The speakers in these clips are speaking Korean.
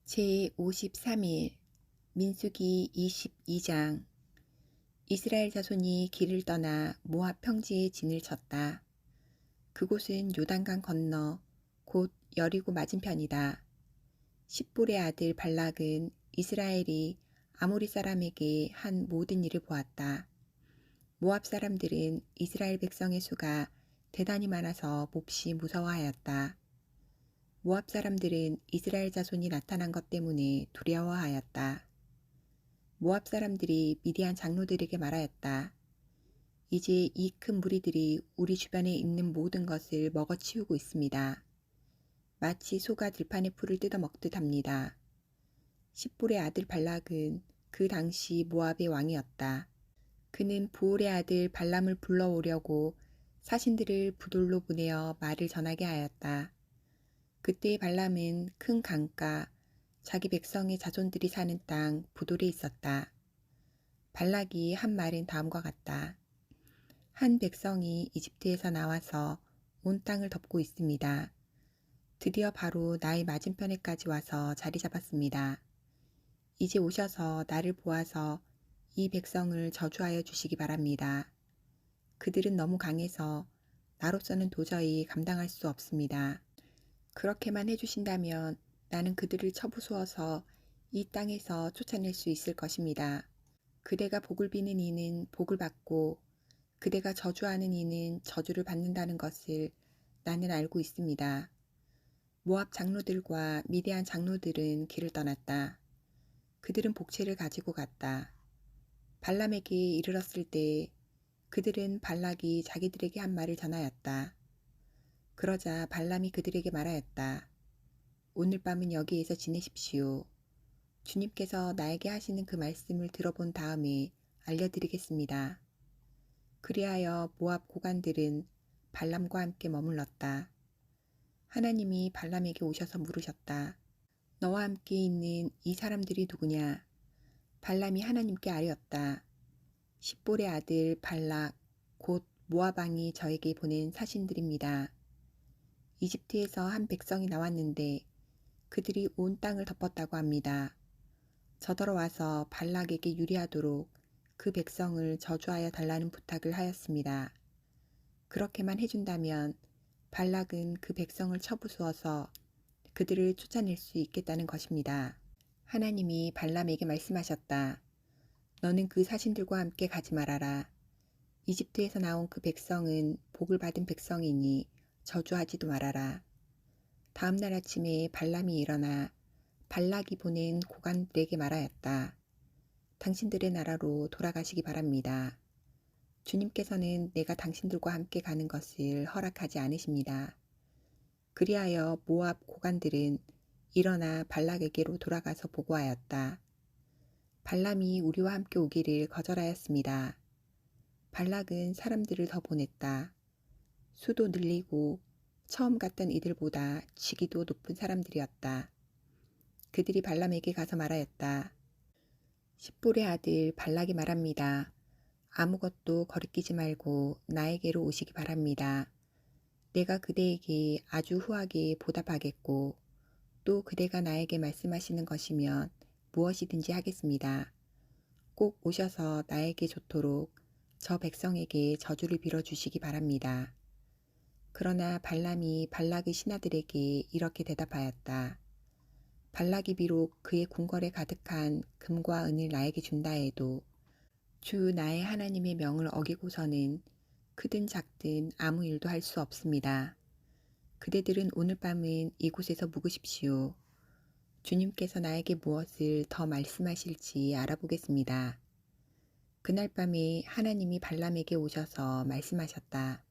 제53일 민수기 22장. 이스라엘 자손이 길을 떠나 모압 평지에 진을 쳤다. 그곳은 요단강 건너 곧 여리고 맞은편이다. 십볼의 아들 발락은 이스라엘이 아모리 사람에게 한 모든 일을 보았다. 모압 사람들은 이스라엘 백성의 수가 대단히 많아서 몹시 무서워하였다. 모압 사람들은 이스라엘 자손이 나타난 것 때문에 두려워하였다. 모압 사람들이 미디안 장로들에게 말하였다. 이제 이 큰 무리들이 우리 주변에 있는 모든 것을 먹어치우고 있습니다. 마치 소가 들판의 풀을 뜯어먹듯 합니다. 십볼의 아들 발락은 그 당시 모압의 왕이었다. 그는 부올의 아들 발람을 불러오려고 사신들을 부돌로 보내어 말을 전하게 하였다. 그때 발람은 큰 강가, 자기 백성의 자손들이 사는 땅 부돌에 있었다. 발락이 한 말은 다음과 같다. 한 백성이 이집트에서 나와서 온 땅을 덮고 있습니다. 드디어 바로 나의 맞은편에까지 와서 자리 잡았습니다. 이제 오셔서 나를 보아서 이 백성을 저주하여 주시기 바랍니다. 그들은 너무 강해서 나로서는 도저히 감당할 수 없습니다. 그렇게만 해주신다면 나는 그들을 쳐부수어서 이 땅에서 쫓아낼 수 있을 것입니다. 그대가 복을 비는 이는 복을 받고 그대가 저주하는 이는 저주를 받는다는 것을 나는 알고 있습니다. 모압 장로들과 미디안 장로들은 길을 떠났다. 그들은 복채를 가지고 갔다. 발람에게 이르렀을 때 그들은 발락이 자기들에게 한 말을 전하였다. 그러자 발람이 그들에게 말하였다. 오늘 밤은 여기에서 지내십시오. 주님께서 나에게 하시는 그 말씀을 들어본 다음에 알려드리겠습니다. 그리하여 모압 고관들은 발람과 함께 머물렀다. 하나님이 발람에게 오셔서 물으셨다. 너와 함께 있는 이 사람들이 누구냐? 발람이 하나님께 아뢰었다. 십볼의 아들 발락 곧 모압 왕이 저에게 보낸 사신들입니다. 이집트에서 한 백성이 나왔는데 그들이 온 땅을 덮었다고 합니다. 저더러 와서 발락에게 유리하도록 그 백성을 저주하여 달라는 부탁을 하였습니다. 그렇게만 해준다면 발락은 그 백성을 쳐부수어서 그들을 쫓아낼 수 있겠다는 것입니다. 하나님이 발람에게 말씀하셨다. 너는 그 사신들과 함께 가지 말아라. 이집트에서 나온 그 백성은 복을 받은 백성이니 저주하지도 말아라. 다음 날 아침에 발람이 일어나 발락이 보낸 고관들에게 말하였다. 당신들의 나라로 돌아가시기 바랍니다. 주님께서는 내가 당신들과 함께 가는 것을 허락하지 않으십니다. 그리하여 모압 고관들은 일어나 발락에게로 돌아가서 보고하였다. 발람이 우리와 함께 오기를 거절하였습니다. 발락은 사람들을 더 보냈다. 수도 늘리고 처음 갔던 이들보다 직위도 높은 사람들이었다. 그들이 발람에게 가서 말하였다. 십볼의 아들 발락이 말합니다. 아무것도 거리끼지 말고 나에게로 오시기 바랍니다. 내가 그대에게 아주 후하게 보답하겠고 또 그대가 나에게 말씀하시는 것이면 무엇이든지 하겠습니다. 꼭 오셔서 나에게 좋도록 저 백성에게 저주를 빌어주시기 바랍니다. 그러나 발람이 발락의 신하들에게 이렇게 대답하였다. 발락이 비록 그의 궁궐에 가득한 금과 은을 나에게 준다 해도 주 나의 하나님의 명을 어기고서는 크든 작든 아무 일도 할 수 없습니다. 그대들은 오늘 밤은 이곳에서 묵으십시오. 주님께서 나에게 무엇을 더 말씀하실지 알아보겠습니다. 그날 밤에 하나님이 발람에게 오셔서 말씀하셨다.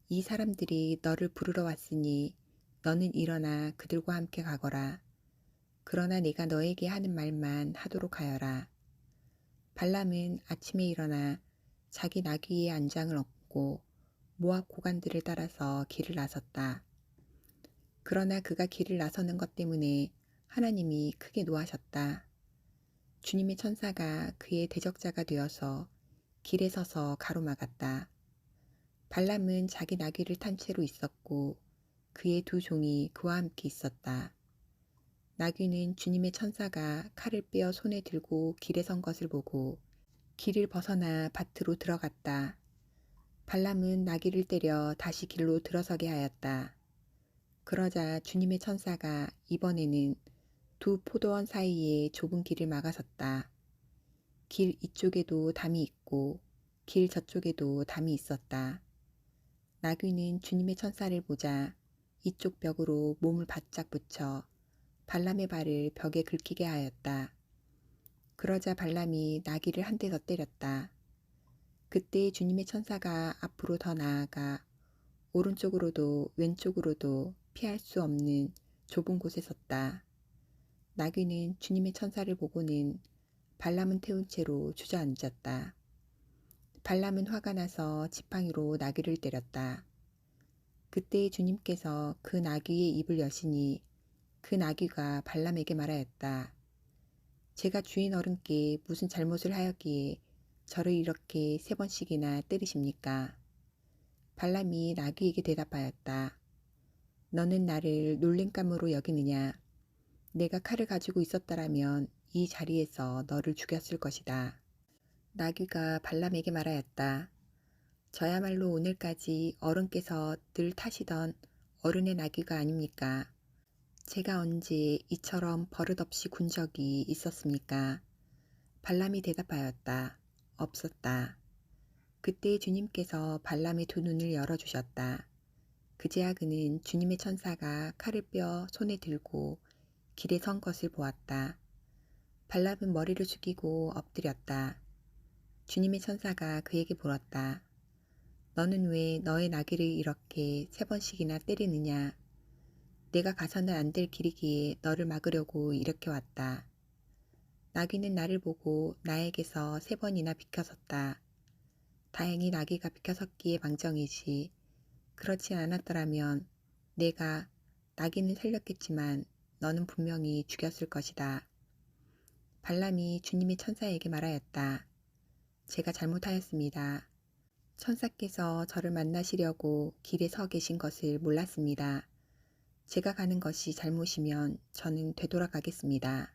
이 사람들이 너를 부르러 왔으니 너는 일어나 그들과 함께 가거라. 그러나 내가 너에게 하는 말만 하도록 하여라. 발람은 아침에 일어나 자기 나귀의 안장을 엎고 모압 고관들을 따라서 길을 나섰다. 그러나 그가 길을 나서는 것 때문에 하나님이 크게 노하셨다. 주님의 천사가 그의 대적자가 되어서 길에 서서 가로막았다. 발람은 자기 나귀를 탄 채로 있었고 그의 두 종이 그와 함께 있었다. 나귀는 주님의 천사가 칼을 빼어 손에 들고 길에 선 것을 보고 길을 벗어나 밭으로 들어갔다. 발람은 나귀를 때려 다시 길로 들어서게 하였다. 그러자 주님의 천사가 이번에는 두 포도원 사이에 좁은 길을 막아섰다. 길 이쪽에도 담이 있고 길 저쪽에도 담이 있었다. 나귀는 주님의 천사를 보자 이쪽 벽으로 몸을 바짝 붙여 발람의 발을 벽에 긁히게 하였다. 그러자 발람이 나귀를 한 대 더 때렸다. 그때 주님의 천사가 앞으로 더 나아가 오른쪽으로도 왼쪽으로도 피할 수 없는 좁은 곳에 섰다. 나귀는 주님의 천사를 보고는 발람은 태운 채로 주저앉았다. 발람은 화가 나서 지팡이로 나귀를 때렸다. 그때 주님께서 그 나귀의 입을 여시니 그 나귀가 발람에게 말하였다. 제가 주인 어른께 무슨 잘못을 하였기에 저를 이렇게 3번씩이나 때리십니까? 발람이 나귀에게 대답하였다. 너는 나를 놀림감으로 여기느냐? 내가 칼을 가지고 있었더라면 이 자리에서 너를 죽였을 것이다. 나귀가 발람에게 말하였다. 저야말로 오늘까지 어른께서 늘 타시던 어른의 나귀가 아닙니까? 제가 언제 이처럼 버릇없이 군 적이 있었습니까? 발람이 대답하였다. 없었다. 그때 주님께서 발람의 두 눈을 열어주셨다. 그제야 그는 주님의 천사가 칼을 빼어 손에 들고 길에 선 것을 보았다. 발람은 머리를 숙이고 엎드렸다. 주님의 천사가 그에게 물었다. 너는 왜 너의 나귀를 이렇게 3번씩이나 때리느냐? 내가 가서는 안 될 길이기에 너를 막으려고 이렇게 왔다. 나귀는 나를 보고 나에게서 3번이나 비켜섰다. 다행히 나귀가 비켜섰기에 망정이지. 그렇지 않았더라면 내가 나귀는 살렸겠지만 너는 분명히 죽였을 것이다. 발람이 주님의 천사에게 말하였다. 제가 잘못하였습니다. 천사께서 저를 만나시려고 길에 서 계신 것을 몰랐습니다. 제가 가는 것이 잘못이면 저는 되돌아가겠습니다.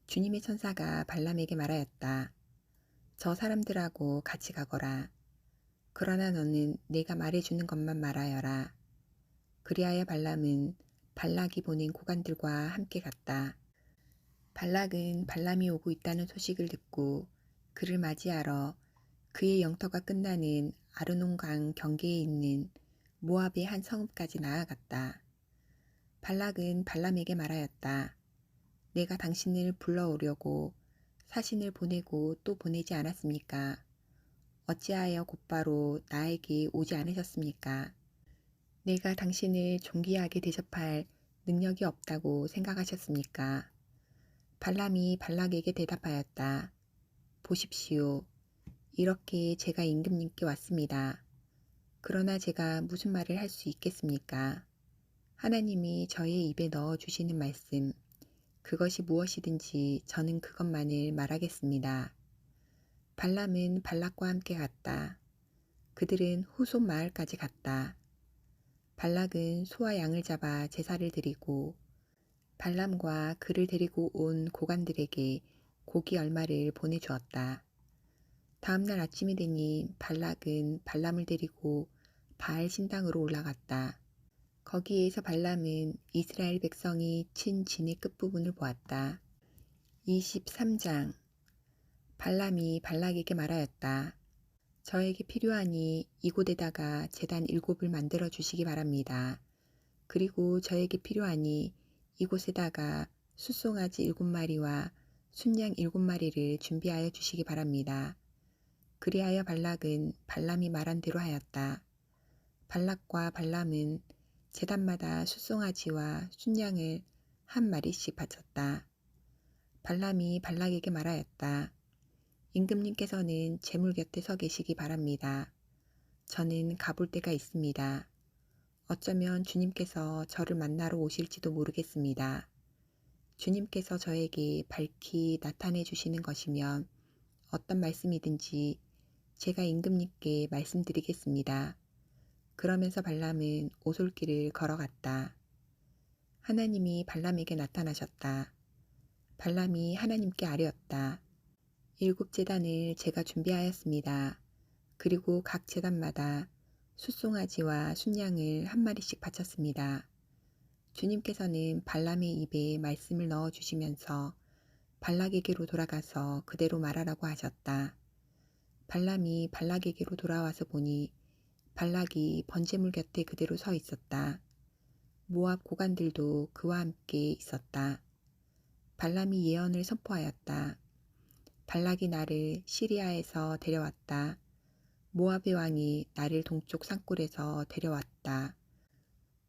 주님의 천사가 발람에게 말하였다. 저 사람들하고 같이 가거라. 그러나 너는 내가 말해주는 것만 말하여라. 그리하여 발람은 발락이 보낸 고관들과 함께 갔다. 발락은 발람이 오고 있다는 소식을 듣고 그를 맞이하러 그의 영터가 끝나는 아르논강 경계에 있는 모압의 한 성읍까지 나아갔다. 발락은 발람에게 말하였다. 내가 당신을 불러오려고 사신을 보내고 또 보내지 않았습니까? 어찌하여 곧바로 나에게 오지 않으셨습니까? 내가 당신을 존귀하게 대접할 능력이 없다고 생각하셨습니까? 발람이 발락에게 대답하였다. 보십시오. 이렇게 제가 임금님께 왔습니다. 그러나 제가 무슨 말을 할 수 있겠습니까? 하나님이 저의 입에 넣어 주시는 말씀, 그것이 무엇이든지 저는 그것만을 말하겠습니다. 발람은 발락과 함께 갔다. 그들은 후손 마을까지 갔다. 발락은 소와 양을 잡아 제사를 드리고 발람과 그를 데리고 온 고관들에게 고기 얼마를 보내주었다. 다음날 아침이 되니 발락은 발람을 데리고 바알 신당으로 올라갔다. 거기에서 발람은 이스라엘 백성이 친 진의 끝부분을 보았다. 23장. 발람이 발락에게 말하였다. 저에게 필요하니 이곳에다가 제단 7을 만들어 주시기 바랍니다. 그리고 저에게 필요하니 이곳에다가 숫송아지 7마리와 순양 7마리를 준비하여 주시기 바랍니다. 그리하여 발락은 발람이 말한 대로 하였다. 발락과 발람은 제단마다 숫송아지와 순양을 한 마리씩 바쳤다. 발람이 발락에게 말하였다. 임금님께서는 제물 곁에 서 계시기 바랍니다. 저는 가볼 데가 있습니다. 어쩌면 주님께서 저를 만나러 오실지도 모르겠습니다. 주님께서 저에게 밝히 나타내 주시는 것이면 어떤 말씀이든지 제가 임금님께 말씀드리겠습니다. 그러면서 발람은 오솔길을 걸어갔다. 하나님이 발람에게 나타나셨다. 발람이 하나님께 아뢰었다. 7제단을 제가 준비하였습니다. 그리고 각 제단마다 숫송아지와 순양을 한 마리씩 바쳤습니다. 주님께서는 발람의 입에 말씀을 넣어 주시면서 발락에게로 돌아가서 그대로 말하라고 하셨다. 발람이 발락에게로 돌아와서 보니 발락이 번제물 곁에 그대로 서 있었다. 모압 고관들도 그와 함께 있었다. 발람이 예언을 선포하였다. 발락이 나를 시리아에서 데려왔다. 모압의 왕이 나를 동쪽 산골에서 데려왔다.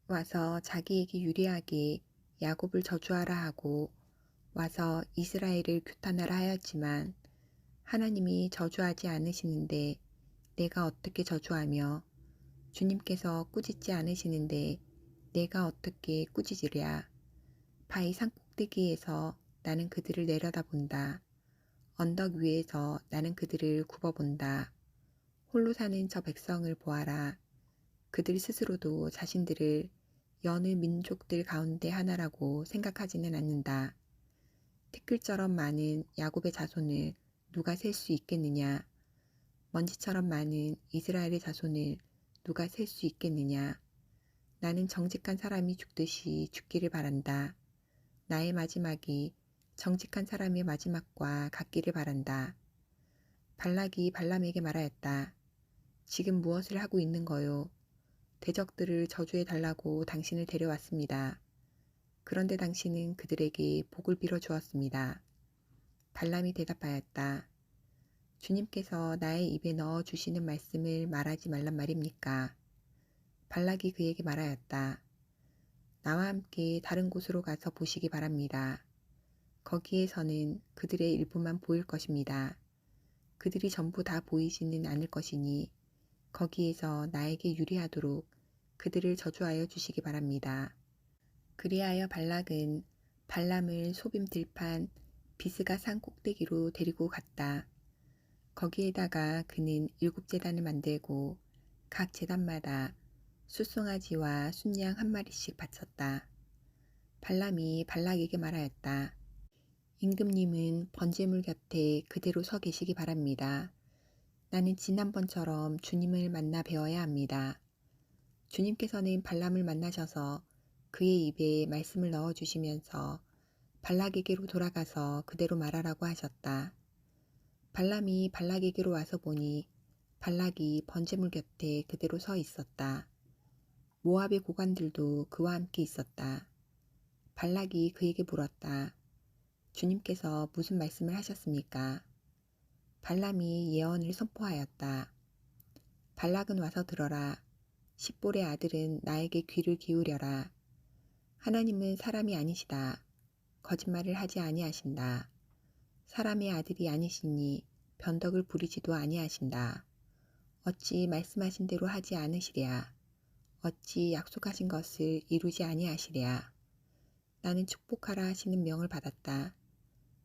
와서 자기에게 유리하게 야곱을 저주하라 하고 와서 이스라엘을 규탄하라 하였지만 하나님이 저주하지 않으시는데 내가 어떻게 저주하며 주님께서 꾸짖지 않으시는데 내가 어떻게 꾸짖으랴. 바위 산꼭대기에서 나는 그들을 내려다본다. 언덕 위에서 나는 그들을 굽어본다. 홀로 사는 저 백성을 보아라. 그들 스스로도 자신들을 여느 민족들 가운데 하나라고 생각하지는 않는다. 티끌처럼 많은 야곱의 자손을 누가 셀 수 있겠느냐? 먼지처럼 많은 이스라엘의 자손을 누가 셀 수 있겠느냐? 나는 정직한 사람이 죽듯이 죽기를 바란다. 나의 마지막이 정직한 사람의 마지막과 같기를 바란다. 발락이 발람에게 말하였다. 지금 무엇을 하고 있는 거요? 대적들을 저주해 달라고 당신을 데려왔습니다. 그런데 당신은 그들에게 복을 빌어 주었습니다. 발람이 대답하였다. 주님께서 나의 입에 넣어 주시는 말씀을 말하지 말란 말입니까? 발락이 그에게 말하였다. 나와 함께 다른 곳으로 가서 보시기 바랍니다. 거기에서는 그들의 일부만 보일 것입니다. 그들이 전부 다 보이지는 않을 것이니 거기에서 나에게 유리하도록 그들을 저주하여 주시기 바랍니다. 그리하여 발락은 발람을 소빔 들판 비스가 산 꼭대기로 데리고 갔다. 거기에다가 그는 7제단을 만들고 각 제단마다 숫송아지와 순양 한 마리씩 바쳤다. 발람이 발락에게 말하였다. 임금님은 번제물 곁에 그대로 서 계시기 바랍니다. 나는 지난번처럼 주님을 만나 뵈어야 합니다. 주님께서는 발람을 만나셔서 그의 입에 말씀을 넣어 주시면서 발락에게로 돌아가서 그대로 말하라고 하셨다. 발람이 발락에게로 와서 보니 발락이 번제물 곁에 그대로 서 있었다. 모압의 고관들도 그와 함께 있었다. 발락이 그에게 물었다. 주님께서 무슨 말씀을 하셨습니까? 발람이 예언을 선포하였다. 발락은 와서 들어라. 십볼의 아들은 나에게 귀를 기울여라. 하나님은 사람이 아니시다. 거짓말을 하지 아니하신다. 사람의 아들이 아니시니 변덕을 부리지도 아니하신다. 어찌 말씀하신 대로 하지 않으시랴. 어찌 약속하신 것을 이루지 아니하시랴. 나는 축복하라 하시는 명을 받았다.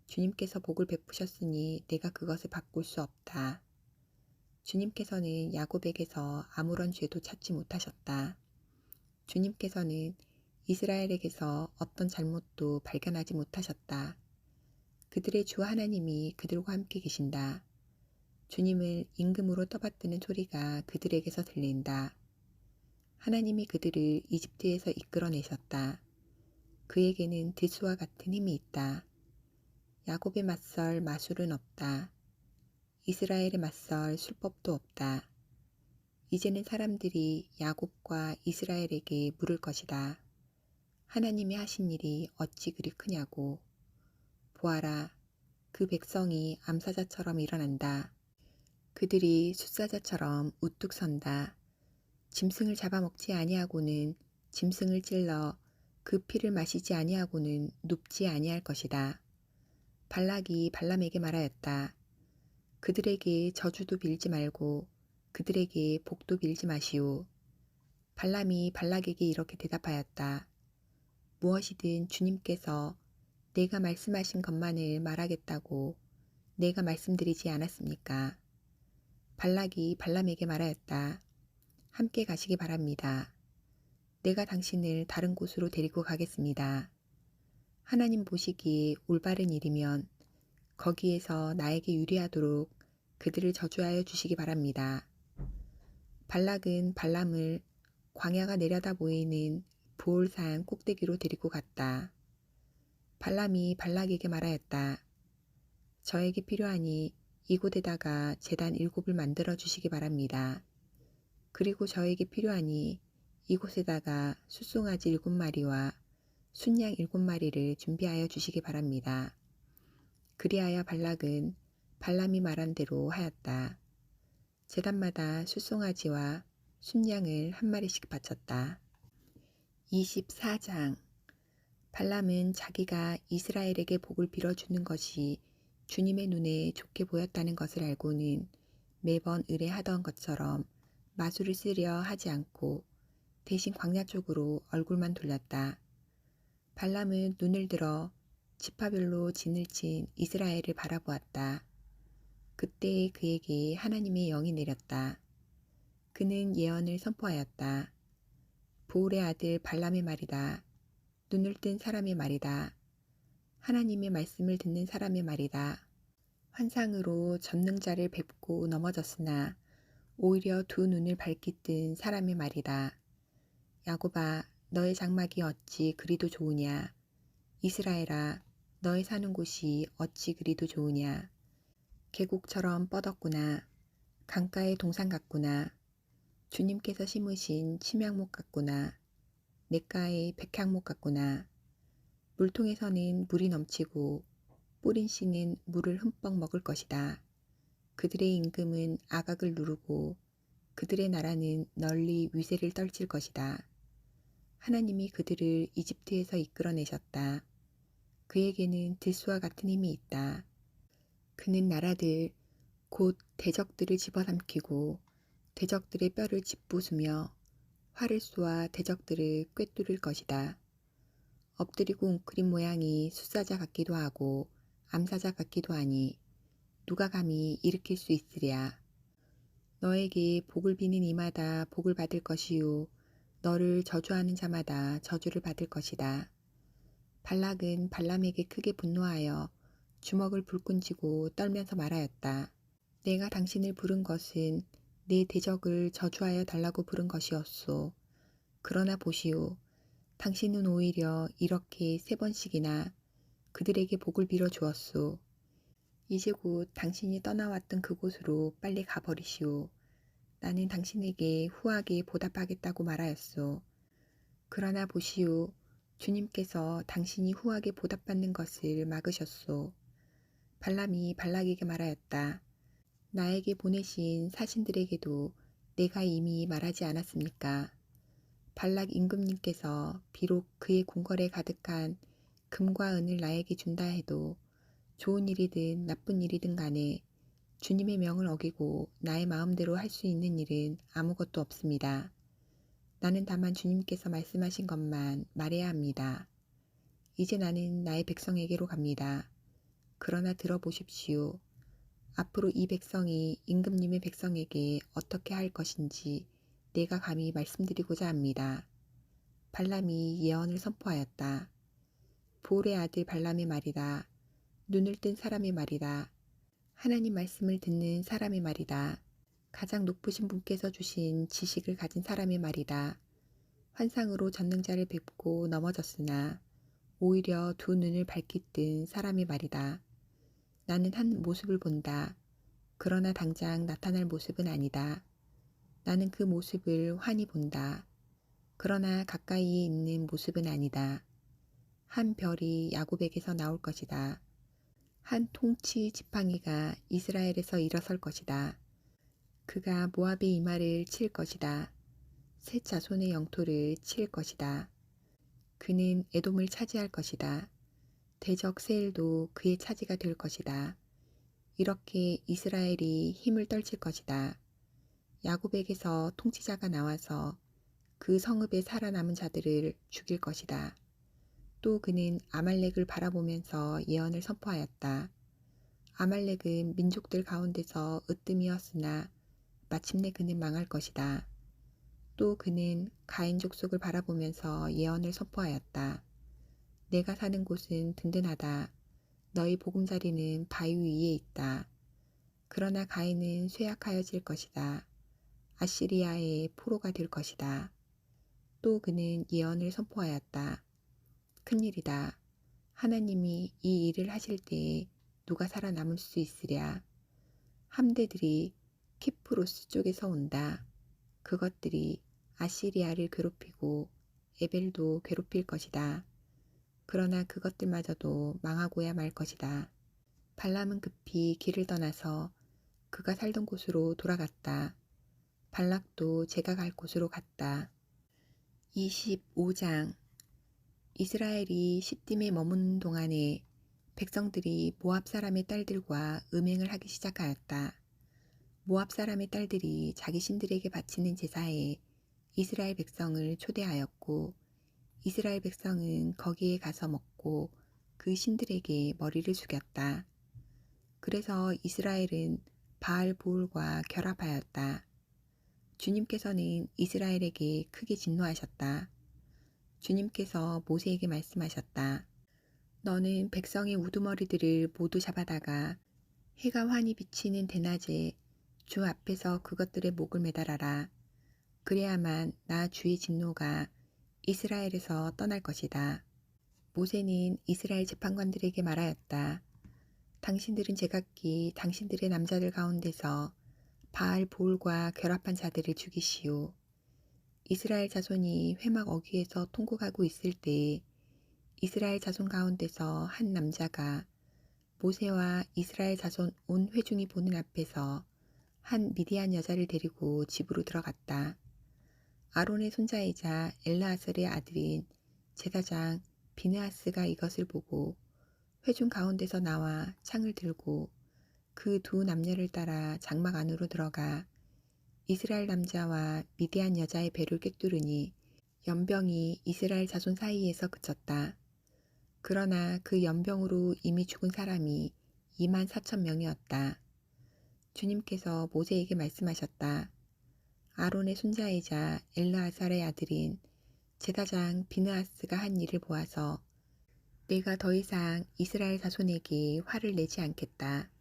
주님께서 복을 베푸셨으니 내가 그것을 바꿀 수 없다. 주님께서는 야곱에게서 아무런 죄도 찾지 못하셨다. 주님께서는 이스라엘에게서 어떤 잘못도 발견하지 못하셨다. 그들의 주 하나님이 그들과 함께 계신다. 주님을 임금으로 떠받드는 소리가 그들에게서 들린다. 하나님이 그들을 이집트에서 이끌어내셨다. 그에게는 들수와 같은 힘이 있다. 야곱에 맞설 마술은 없다. 이스라엘에 맞설 술법도 없다. 이제는 사람들이 야곱과 이스라엘에게 물을 것이다. 하나님이 하신 일이 어찌 그리 크냐고. 보아라, 그 백성이 암사자처럼 일어난다. 그들이 숫사자처럼 우뚝 선다. 짐승을 잡아먹지 아니하고는 짐승을 찔러 그 피를 마시지 아니하고는 눕지 아니할 것이다. 발락이 발람에게 말하였다. 그들에게 저주도 빌지 말고 그들에게 복도 빌지 마시오. 발람이 발락에게 이렇게 대답하였다. 무엇이든 주님께서 내가 말씀하신 것만을 말하겠다고 내가 말씀드리지 않았습니까? 발락이 발람에게 말하였다. 함께 가시기 바랍니다. 내가 당신을 다른 곳으로 데리고 가겠습니다. 하나님 보시기에 올바른 일이면 거기에서 나에게 유리하도록 그들을 저주하여 주시기 바랍니다. 발락은 발람을 광야가 내려다 보이는 부올산 꼭대기로 데리고 갔다. 발람이 발락에게 말하였다. 저에게 필요하니 이곳에다가 제단 7을 만들어 주시기 바랍니다. 그리고 저에게 필요하니 이곳에다가 숫송아지 7마리와 순양 7마리를 준비하여 주시기 바랍니다. 그리하여 발락은 발람이 말한 대로 하였다. 제단마다 숫송아지와 순양을 1마리씩 바쳤다. 24장 발람은 자기가 이스라엘에게 복을 빌어주는 것이 주님의 눈에 좋게 보였다는 것을 알고는 매번 의뢰하던 것처럼 마술을 쓰려 하지 않고 대신 광야 쪽으로 얼굴만 돌렸다. 발람은 눈을 들어 지파별로 진을 친 이스라엘을 바라보았다. 그때 그에게 하나님의 영이 내렸다. 그는 예언을 선포하였다. 보울의 아들 발람의 말이다. 눈을 뜬 사람의 말이다. 하나님의 말씀을 듣는 사람의 말이다. 환상으로 전능자를 뵙고 넘어졌으나 오히려 두 눈을 밝게 뜬 사람의 말이다. 야곱아, 너의 장막이 어찌 그리도 좋으냐. 이스라엘아, 너의 사는 곳이 어찌 그리도 좋으냐. 계곡처럼 뻗었구나. 강가의 동산 같구나. 주님께서 심으신 침향목 같구나. 냇가의 백향목 같구나. 물통에서는 물이 넘치고 뿌린 씨는 물을 흠뻑 먹을 것이다. 그들의 임금은 아각을 누르고 그들의 나라는 널리 위세를 떨칠 것이다. 하나님이 그들을 이집트에서 이끌어내셨다. 그에게는 들소와 같은 힘이 있다. 그는 나라들 곧 대적들을 집어삼키고 대적들의 뼈를 짓부수며 활을 쏘아 대적들을 꿰뚫을 것이다. 엎드리고 웅크린 모양이 숫사자 같기도 하고 암사자 같기도 하니 누가 감히 일으킬 수 있으랴. 너에게 복을 비는 이마다 복을 받을 것이요 너를 저주하는 자마다 저주를 받을 것이다. 발락은 발람에게 크게 분노하여 주먹을 불끈 쥐고 떨면서 말하였다. 내가 당신을 부른 것은 내 대적을 저주하여 달라고 부른 것이었소. 그러나 보시오. 당신은 오히려 이렇게 3번씩이나 그들에게 복을 빌어 주었소. 이제 곧 당신이 떠나왔던 그곳으로 빨리 가버리시오. 나는 당신에게 후하게 보답하겠다고 말하였소. 그러나 보시오. 주님께서 당신이 후하게 보답받는 것을 막으셨소. 발람이 발락에게 말하였다. 나에게 보내신 사신들에게도 내가 이미 말하지 않았습니까? 발락 임금님께서 비록 그의 궁궐에 가득한 금과 은을 나에게 준다 해도 좋은 일이든 나쁜 일이든 간에 주님의 명을 어기고 나의 마음대로 할 수 있는 일은 아무것도 없습니다. 나는 다만 주님께서 말씀하신 것만 말해야 합니다. 이제 나는 나의 백성에게로 갑니다. 그러나 들어보십시오. 앞으로 이 백성이 임금님의 백성에게 어떻게 할 것인지 내가 감히 말씀드리고자 합니다. 발람이 예언을 선포하였다. 보울의 아들 발람의 말이다. 눈을 뜬 사람의 말이다. 하나님 말씀을 듣는 사람의 말이다. 가장 높으신 분께서 주신 지식을 가진 사람의 말이다. 환상으로 전능자를 뵙고 넘어졌으나 오히려 두 눈을 밝게 뜬 사람의 말이다. 나는 한 모습을 본다. 그러나 당장 나타날 모습은 아니다. 나는 그 모습을 환히 본다. 그러나 가까이에 있는 모습은 아니다. 한 별이 야곱에게서 나올 것이다. 한 통치 지팡이가 이스라엘에서 일어설 것이다. 그가 모압의 이마를 칠 것이다. 셋 자손의 영토를 칠 것이다. 그는 에돔을 차지할 것이다. 대적 세일도 그의 차지가 될 것이다. 이렇게 이스라엘이 힘을 떨칠 것이다. 야곱에게서 통치자가 나와서 그 성읍에 살아남은 자들을 죽일 것이다. 또 그는 아말렉을 바라보면서 예언을 선포하였다. 아말렉은 민족들 가운데서 으뜸이었으나 마침내 그는 망할 것이다. 또 그는 가인 족속을 바라보면서 예언을 선포하였다. 내가 사는 곳은 든든하다. 너희 보금자리는 바위 위에 있다. 그러나 가인은 쇠약하여질 것이다. 아시리아의 포로가 될 것이다. 또 그는 예언을 선포하였다. 큰일이다. 하나님이 이 일을 하실 때에 누가 살아남을 수 있으랴. 함대들이 키프로스 쪽에서 온다. 그것들이 아시리아를 괴롭히고 에벨도 괴롭힐 것이다. 그러나 그것들마저도 망하고야 말 것이다. 발람은 급히 길을 떠나서 그가 살던 곳으로 돌아갔다. 발락도 제가 갈 곳으로 갔다. 25장. 이스라엘이 시딤에 머무는 동안에 백성들이 모압 사람의 딸들과 음행을 하기 시작하였다. 모압 사람의 딸들이 자기 신들에게 바치는 제사에 이스라엘 백성을 초대하였고 이스라엘 백성은 거기에 가서 먹고 그 신들에게 머리를 숙였다. 그래서 이스라엘은 바알 보울과 결합하였다. 주님께서는 이스라엘에게 크게 진노하셨다. 주님께서 모세에게 말씀하셨다. 너는 백성의 우두머리들을 모두 잡아다가 해가 환히 비치는 대낮에 주 앞에서 그것들의 목을 매달아라. 그래야만 나 주의 진노가 이스라엘에서 떠날 것이다. 모세는 이스라엘 재판관들에게 말하였다. 당신들은 제각기 당신들의 남자들 가운데서 바알 보울과 결합한 자들을 죽이시오. 이스라엘 자손이 회막 어귀에서 통곡하고 있을 때에 이스라엘 자손 가운데서 한 남자가 모세와 이스라엘 자손 온 회중이 보는 앞에서 한 미디안 여자를 데리고 집으로 들어갔다. 아론의 손자이자 엘르아살의 아들인 제사장 비느하스가 이것을 보고 회중 가운데서 나와 창을 들고 그 두 남녀를 따라 장막 안으로 들어가 이스라엘 남자와 미디안 여자의 배를 꿰뚫으니 연병이 이스라엘 자손 사이에서 그쳤다. 그러나 그 연병으로 이미 죽은 사람이 24,000명이었다. 주님께서 모세에게 말씀하셨다. 아론의 손자이자 엘르아살의 아들인 제사장 비느하스가 한 일을 보아서 내가 더 이상 이스라엘 자손에게 화를 내지 않겠다.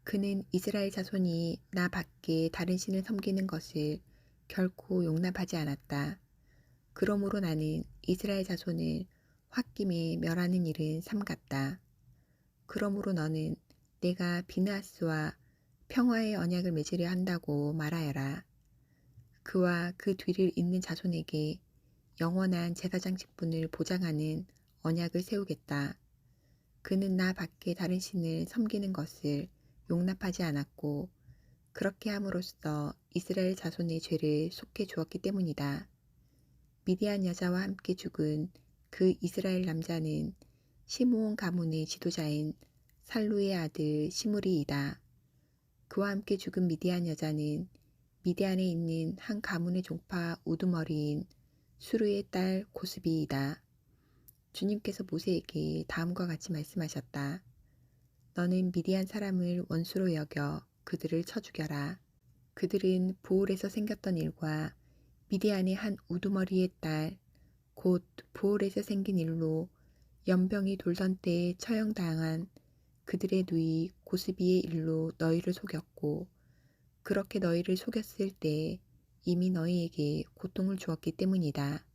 그는 이스라엘 자손이 나 밖에 다른 신을 섬기는 것을 결코 용납하지 않았다. 그러므로 나는 이스라엘 자손을 홧김에 멸하는 일은 삼갔다. 그러므로 너는 내가 비느하스와 평화의 언약을 맺으려 한다고 말하여라. 그와 그 뒤를 잇는 자손에게 영원한 제사장 직분을 보장하는 언약을 세우겠다. 그는 나 밖에 다른 신을 섬기는 것을 용납하지 않았고 그렇게 함으로써 이스라엘 자손의 죄를 속해 주었기 때문이다. 미디안 여자와 함께 죽은 그 이스라엘 남자는 시므온 가문의 지도자인 살루의 아들 시므리이다. 그와 함께 죽은 미디안 여자는 미디안에 있는 한 가문의 종파 우두머리인 수르의 딸 고스비이다. 주님께서 모세에게 다음과 같이 말씀하셨다. 너는 미디안 사람을 원수로 여겨 그들을 쳐 죽여라. 그들은 보올에서 생겼던 일과 미디안의 한 우두머리의 딸, 곧 보올에서 생긴 일로 연병이 돌던 때에 처형당한 그들의 누이 고스비의 일로 너희를 속였고 그렇게 너희를 속였을 때 이미 너희에게 고통을 주었기 때문이다.